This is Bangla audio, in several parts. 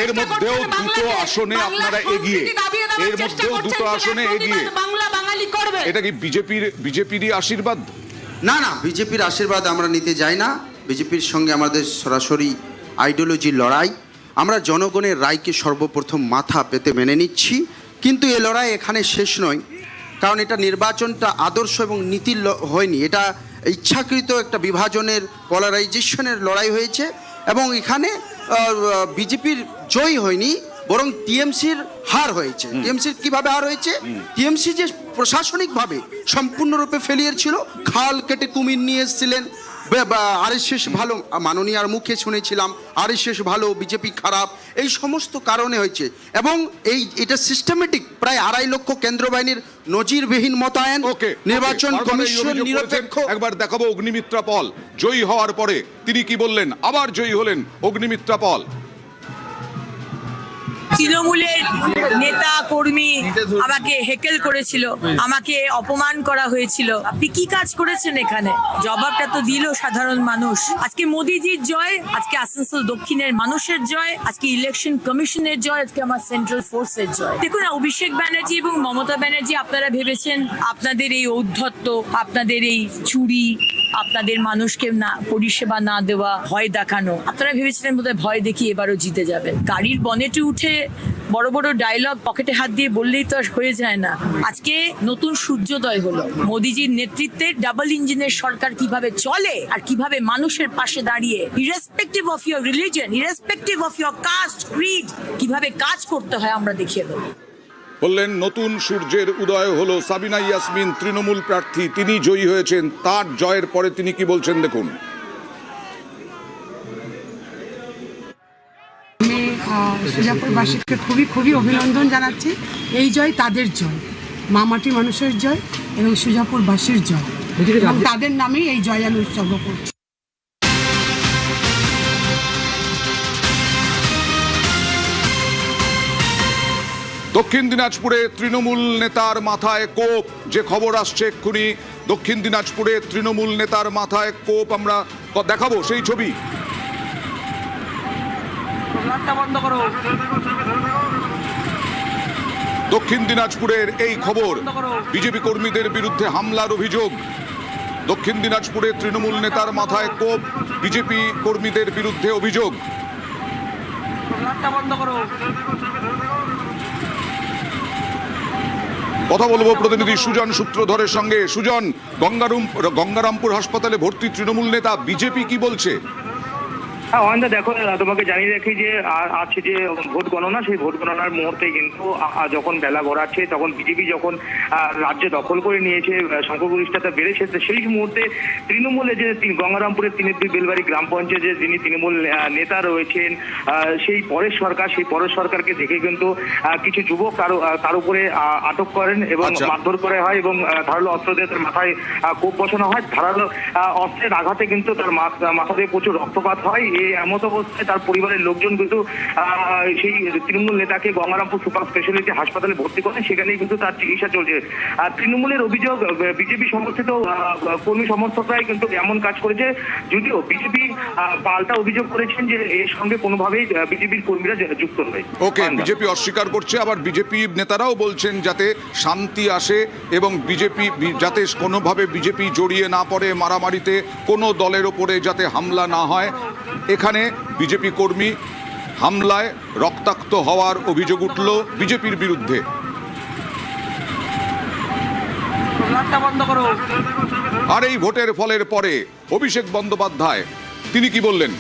এর মধ্যেও দুটো আসনে আপনারা এগিয়ে, এর মধ্যেও দুটো আসনে এগিয়ে, বাংলা বাঙালি করবে। এটা কি বিজেপিরই আশীর্বাদ? না না, বিজেপির আশীর্বাদ আমরা নিতে যাই না। বিজেপির সঙ্গে আমাদের সরাসরি আইডিওলজির লড়াই। আমরা জনগণের রায়কে সর্বপ্রথম মাথা পেতে মেনে নিচ্ছি, কিন্তু এ লড়াই এখানে শেষ নয়। কারণ এটা নির্বাচনটা আদর্শ এবং নীতির হয়নি, এটা ইচ্ছাকৃত একটা বিভাজনের, পলারাইজেশনের লড়াই হয়েছে। এবং এখানে বিজেপির জয় হয়নি, বরং টিএমসির হার হয়েছে। টিএমসির কিভাবে হার হয়েছে? টিএমসি যে প্রশাসনিকভাবে সম্পূর্ণরূপে ফেলিয়ার ছিল, খাল কেটে কুমির নিয়ে এসেছিলেন। আরএসএস ভালো, মাননীয়ার মুখে শুনেছিলাম আরএসএস ভালো, বিজেপি খারাপ, এই সমস্ত কারণে হয়েছে। এবং এটা সিস্টেমেটিক, প্রায় 2.5 লক্ষ কেন্দ্র বাহিনীর নজিরবিহীন মোতায়েন, নির্বাচন কমিশন নিরপেক্ষ। একবার দেখাবো অগ্নিমিত্রা পল জয়ী হওয়ার পরে তিনি কি বললেন, আবার জয়ী হলেন অগ্নিমিত্রা পল। তৃণমূলের নেতা কর্মী আমাকে হেকেল করেছিল, আমাকে অপমান করা হয়েছিল। আপনি কি কাজ করেছেন এখানে? জবাবটা তো দিল সাধারণ মানুষ। আজকে মোদিজির জয়, আজকে আসানসোল দক্ষিণের মানুষের জয়, আজকে ইলেকশন কমিশনের জয়, আজকে আমার সেন্ট্রাল ফোর্সের জয়। দেখুন, অভিষেক ব্যানার্জি এবং মমতা ব্যানার্জি আপনারা ভেবেছেন আপনাদের এই ঔদ্ধত্য, আপনাদের এই চুরি, আপনাদের মানুষকে না পরিষেবা না দেওয়া, ভয় দেখানো, আপনারা ভেবেছিলেন বোধহয় ভয় দেখিয়ে এবারও জিতে যাবেন। গাড়ির বনেটে উঠে বড় বড় ডায়লগ পকেটে হাত দিয়ে বললেই তো আর হয়ে যায় না। আজকে নতুন সূর্যোদয় হলো। মোদিজির নেতৃত্বে ডাবল ইঞ্জিনের সরকার কিভাবে চলে আর কিভাবে মানুষের পাশে দাঁড়িয়ে irrespective of your religion, irrespective of your caste, creed, কিভাবে কাজ করতে হয় আমরা দেখিয়ে দেবো। বললেন নতুন সূর্যের উদয় হলো। সাবিনা ইয়াসমিন তৃণমূল প্রার্থী, তিনি জয়ী হয়েছেন। তার জয়ের পরে তিনি কি বলছেন দেখুন। আমি সুজাপুরবাসীকে খুবই অভিনন্দন জানাচ্ছি। এই জয় তাদের জয়, মামাটি মানুষের জয় এবং সুজাপুরবাসীর জয়, এবং তাদের নামেই এই জয় আমি উৎসর্গ করছি। দক্ষিণ দিনাজপুরে তৃণমূল নেতার মাথায় কোপ, যে খবর আসছে এক্ষুনি। দক্ষিণ দিনাজপুরে তৃণমূল নেতার মাথায় কোপ, আমরা দেখাবো সেই ছবি। দক্ষিণ দিনাজপুরের এই খবর, বিজেপি কর্মীদের বিরুদ্ধে হামলার অভিযোগ। দক্ষিণ দিনাজপুরে তৃণমূল নেতার মাথায় কোপ, বিজেপি কর্মীদের বিরুদ্ধে অভিযোগ। কথা বলবো প্রতিনিধি সুজন সূত্রধরের সঙ্গে। সুজন, গঙ্গারামপুর হাসপাতালে ভর্তি তৃণমূল নেতা, বিজেপি কি বলছে? হ্যাঁ অয়ন্দা, দেখো তোমাকে জানিয়ে রাখি যে আছে যে ভোট গণনা, সেই ভোট গণনার মুহূর্তে কিন্তু যখন বেলা গড়াচ্ছে, তখন বিজেপি যখন রাজ্য দখল করে নিয়েছে, সংখ্যাগরিষ্ঠতা বেড়েছে, সেই মুহূর্তে তৃণমূলে যে গঙ্গারামপুরের 3 বেলবাড়ি গ্রাম পঞ্চায়েতের যিনি তৃণমূল নেতা রয়েছেন, সেই পরেশ সরকারকে দেখে কিন্তু কিছু যুবক তার উপরে আটক করেন এবং মারধর করা হয় এবং ধারালো অস্ত্র দিয়ে তার মাথায় কোপ বসানো হয়। ধারালো অস্ত্রের আঘাতে কিন্তু তার মাথা দিয়ে প্রচুর রক্তপাত হয়। এমত অবস্থায় তার পরিবারের লোকজন কিন্তু সেই তৃণমূল নেতাকে গঙ্গারামপুর সুপার স্পেশালিটি হাসপাতালে ভর্তি করেন, সেখানেই কিন্তু তার চিকিৎসা চলছে। আর তৃণমূলের অভিযোগ, বিজেপি সমর্থিত কর্মী সমর্থকরাই কিন্তু এমন কাজ করেছে, যদিও বিজেপি পাল্টা অভিযোগ করেছেন যে এর সঙ্গে কোনোভাবেই বিজেপির কর্মীরা যুক্ত নয়। ওকে, বিজেপি অস্বীকার করছে, আবার বিজেপি নেতারাও বলছেন যাতে শান্তি আসে এবং বিজেপি যাতে কোনোভাবে বিজেপি জড়িয়ে না পড়ে মারামারিতে, কোনো দলের ওপরে যাতে হামলা না হয়। এখানে বিজেপি কর্মী হামলায় রক্তাক্ত হওয়ার অভিযোগ উঠল বিজেপির বিরুদ্ধে। আর এই ভোটের ফলের পরে অভিষেক বন্দ্যোপাধ্যায় তিনি কি বললেন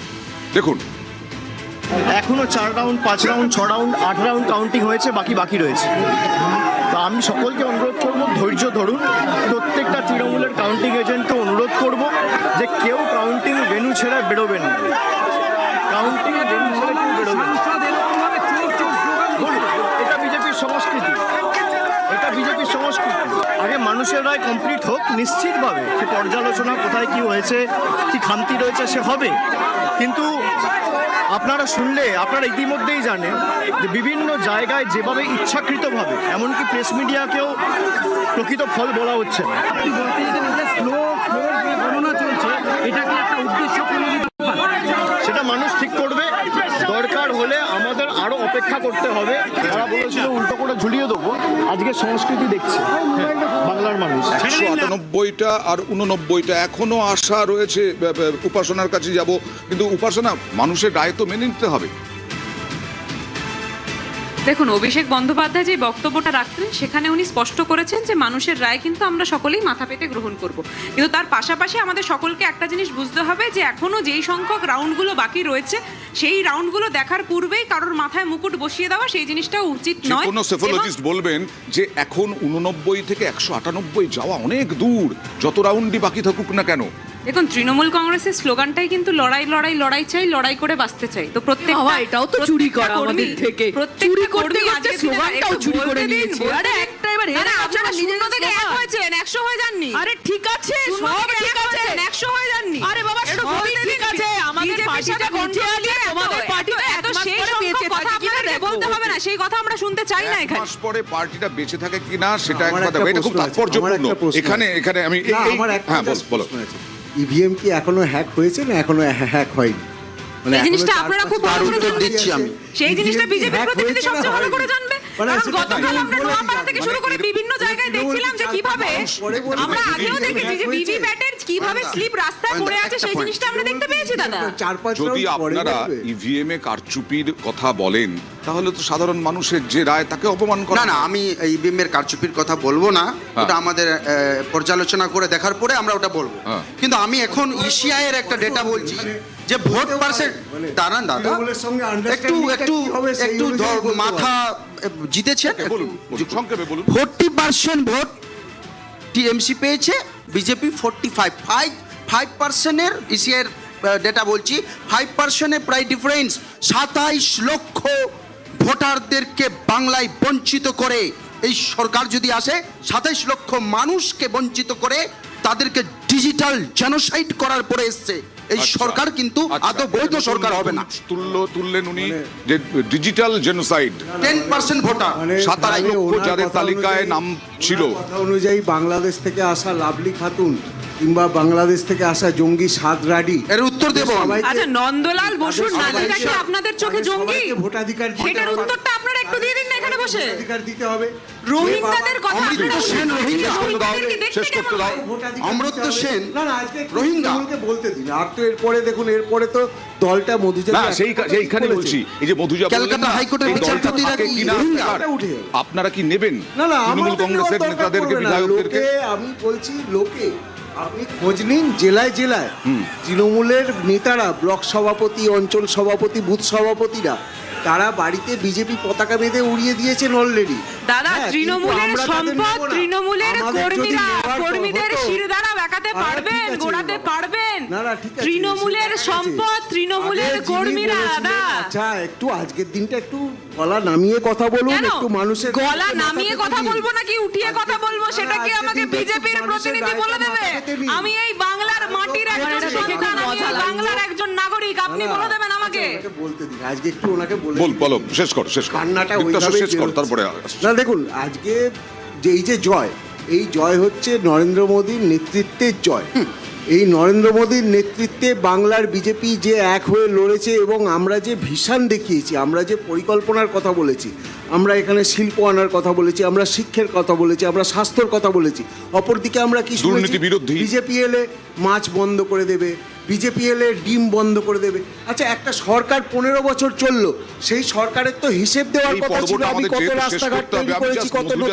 দেখুন। এখনো 4 round, 5 round, 6 round, 8 round counting হয়েছে, বাকি রয়েছে। তো আমি সকলকে অনুরোধ করব, ধৈর্য ধরুন। প্রত্যেকটা তৃণমূলের কাউন্টিং এজেন্টকে অনুরোধ করব যে কেউ কাউন্টিং ভেন্যু ছেড়ে বেরোবেন না, কাউন্টিং ভেন্যু ছেড়ে কেউ বেরোবেন না। এটা বিজেপির সংস্কৃতি, এটা বিজেপির সংস্কৃতি। আগে মানুষের রায় কমপ্লিট হোক, নিশ্চিতভাবে সে পর্যালোচনা কোথায় কি হয়েছে, কি খামতি রয়েছে সে হবে। কিন্তু আপনারা শুনলে আপনারা ইতিমধ্যেই জানেন যে বিভিন্ন জায়গায় যেভাবে ইচ্ছাকৃতভাবে, এমনকি প্রেস মিডিয়াকেও প্রকৃত ফল বলা হচ্ছে না। সেটা মানুষ ঠিক করবে। দরকার হলে আমাদের আরো অপেক্ষা করতে হবে। তারা বলেছিল উল্টো করে ঝুলিয়ে দেবো, আজকে সংস্কৃতি দেখছে বাংলার মানুষ। 198টা আর 89টা এখনো আশা রয়েছে উপাসনার কাছে যাব, কিন্তু উপাসনা মানুষের রায় তো মেনে নিতে হবে। দেখুন, অভিষেক বন্দ্যোপাধ্যায় যে বক্তব্যটা রাখলেন সেখানে উনি স্পষ্ট করেছেন যে মানুষের রায় কিন্তু আমরা সকলেই মাথা পেতে গ্রহণ করব, কিন্তু তার পাশাপাশি আমাদের সকলকে একটা জিনিস বুঝতে হবে যে এখনো যেই সংখ্যক রাউন্ডগুলো বাকি রয়েছে সেই রাউন্ডগুলো দেখার পূর্বেই কারোর মাথায় মুকুট বসিয়ে দেওয়া সেই জিনিসটা উচিত নয়। কোনো সেফোলজিস্ট বলবেন যে এখন 89 থেকে 198 যাওয়া অনেক দূর, যত রাউন্ডই বাকি থাকুক না কেন। দেখুন, তৃণমূল কংগ্রেসের স্লোগানটাই কিন্তু লড়াই লড়াই লড়াই চাই, লড়াই করে বাঁচতে চাই। তো প্রত্যেক এটাও তো চুরি করা আমাদের থেকে, চুরি করতে করতে স্লোগানটাও চুরি করে নিয়েছে। আরে একটা এবার আপনারা নিজের থেকে এক হয়েছেন, 100 হয়ে যাননি। আরে ঠিক আছে, সব ঠিক আছে, 100 হয়ে যাননি। আরে বাবা, সব ঠিক আছে, আমাদের পার্টিটা গন্ডগোল, আমাদের পার্টিটা এত সেই সংখ্যক কথা আপনাদের বলতে হবে না, সেই কথা আমরা শুনতে চাই না এখানে। মাস পরে পার্টিটা বেঁচে থাকে কিনা সেটা একবার দেখো, এটা খুব তাৎপর্যপূর্ণ। এখানে আমি হ্যাঁ বলো, ইভিএম কি এখনো হ্যাক হয়েছে না এখনো হ্যাক হয়নি? এই জিনিসটা আপনারা খুব ভালো করে জানেন। দিচ্ছি আমি সেই জিনিসটা বিজেপির প্রতিনিধি সবচেয়ে ভালো করে জানবে, কারণ গতকাল আমরা নোয়াপাড়া থেকে শুরু করে বিভিন্ন জায়গায় দেখছিলাম যে কিভাবে আমরা আগেও দেখেছি যে ভিভিপ্যাটের কিভাবে স্লিপ রাস্তায় পড়ে আছে, সেই জিনিসটা আমরা দেখতে পেয়েছি দাদা। যদি আপনারা ইভিএম এ কারচুপির কথা বলেন তাহলে তো সাধারণ মানুষের যে রায় তাকে অপমান করা। না, আমি ইভিএম এর কারচুপির কথা বলবো না, ওটা আমাদের পর্যালোচনা করে দেখার পরে আমরা ওটা বলবো। কিন্তু আমি এখন ইসিআই এর একটা ডেটা বলছি যে ভোট পার্সেন্ট দাঁড়ান দাদা, একটু একটু একটু মাথা জিতেছে, বলুন সংক্ষেপে বলুন। 40% ভোট টিএমসি পেয়েছে, বিজেপি 45% এর ইসিআই ডেটা বলছি, 5% প্রায় ডিফারেন্স। 27 লক্ষ ভোটারদেরকে বাংলায় বঞ্চিত করে এই সরকার যদি আসে, 27 লক্ষ মানুষকে বঞ্চিত করে তাদেরকে ডিজিটাল জেনোসাইড করার পরে এসছে এই সরকার, কিন্তু আদৌ বৈধ সরকার হবে না। তুললেন উনি যে ডিজিটাল জেনোসাইড, 10% ভোটার, 27 লক্ষ যাদের তালিকায় নাম ছিল। কথা অনুযায়ী বাংলাদেশ থেকে আসা লাভলি খাতুন কিংবা বাংলাদেশ থেকে আসা জঙ্গি সাদরাডি, এর উত্তর দেব। আচ্ছা, নন্দলাল বসুর নাতিটা কি আপনাদের চোখে জঙ্গি? ভোটাধিকার সেটার উত্তরটা আপনারা একটু দিয়ে দিন না এখানে বসে। ভোটাধিকার দিতে হবে। রোহিঙ্গাদের কথা আপনারা সেন রোহিঙ্গা, রোহিঙ্গাদেরকে দেখতে শেষ করতে দাও। অমৃত সেন না আজকে রোহিঙ্গা বলতে দিন। আর তো এরপরে দেখুন, এরপরে তো দলটা মধুজা না সেইখানে বলছি, এই যে মধুজা ক্যালকাটা হাইকোর্টের বিচারপতিরা কি রোহিঙ্গা? আপনারা কি নেবেন না তৃণমূল কংগ্রেসের নেতাদেরকে, বিধায়কদেরকে? আমি বলছি লোকে, আপনি খোঁজ নিন জেলায় জেলায় তৃণমূলের নেতারা, ব্লক সভাপতি, অঞ্চল সভাপতি, বুথ সভাপতিরা, তারা বাড়িতে বিজেপি পতাকা বেঁধে উড়িয়ে দিয়েছেন অলরেডি। দাদা, তৃণমূলের সম্পদ তৃণমূলের কর্মীরা, কর্মীদের শিরদাঁড়া বেঁকাতে পারবেন, গোড়াতে পারবেন। তৃণমূলের সম্পদ তৃণমূলের কর্মীরা। দাদা, আচ্ছা একটু আজকের দিনটা একটু গলা নামিয়ে কথা বলুন, একটু মানুষের গলা নামিয়ে কথা বলবো নাকি উঠিয়ে কথা বলবো সেটা কি আমাকে বিজেপির প্রতিনিধি বলে দেবে? আমি এই বাংলার মাটির একজন সন্তান, আমি এই বাংলার একজন নাগরিক, আপনি বলে দেবেন আমাকে? বলতে দিন, আজকে একটু ওনাকে বলো, শেষ কর কান্নাটা শেষ কর, তারপরে না। দেখুন আজকে যে এই যে জয়, এই জয় হচ্ছে নরেন্দ্র মোদীর নেতৃত্বের জয়। এই নরেন্দ্র মোদীর নেতৃত্বে বাংলার বিজেপি যে এক হয়ে লড়েছে এবং আমরা যে ভিশন দেখিয়েছি, আমরা যে পরিকল্পনার কথা বলেছি, আমরা এখানে শিল্প আনার কথা বলেছি, আমরা শিক্ষার কথা বলেছি, আমরা স্বাস্থ্যর কথা বলেছি। অপরদিকে আমরা কি দুর্নীতি বিরোধী, বিজেপি এলে মাছ বন্ধ করে দেবে, বিজেপি এলে ডিম বন্ধ করে দেবে। আচ্ছা, একটা সরকার 15 বছর চললো, সেই সরকারের তো হিসেব দেওয়ার কথা ছিল। আমি কত রাস্তাঘাট তৈরি করেছি, কত